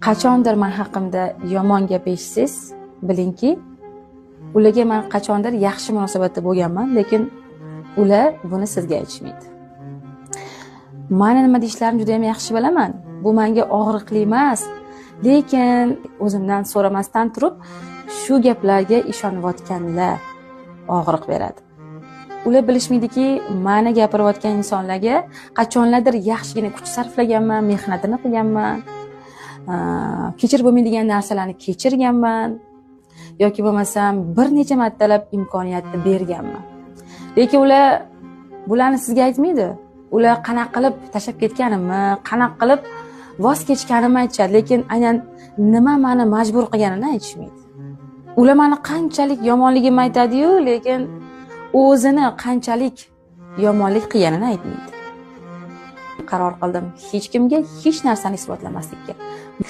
qachondir men haqimda yomon gap eshitsangiz, bilingki, ularga men qachondir yaxshi munosabatda bo'lganman, lekin ular buni sizga aytishmaydi. Meni nima deyishlarini juda ham yaxshi bilaman. Bu menga og'riqli emas, lekin o'zimdan so'ramasdan turib shu gaplarga ishonayotganlar og'riq beradi. Ular bilishmaydiki, meni gapirayotgan insonlarga qachonlardir yaxshigina kuch sarflaganman, mehnatini qilganman, kechirib bo'lmaydigan narsalarni kechirganman yoki bo'lmasam bir necha martalab imkoniyatni berganman. Lekin ular bularni sizga aytmaydi. Ular qanaqa qilib tashlab ketganimni, qanaqa qilib voz kechganimni aytishadi, lekin aynan nima meni majbur qilganini aytishmaydi. Ular meni qanchalik yomonligimni aytadi-yu, lekin o'zini qanchalik yomonlik qilganini aytmaydi. Qaror qildim hech kimga hech narsani isbotlamaslikka.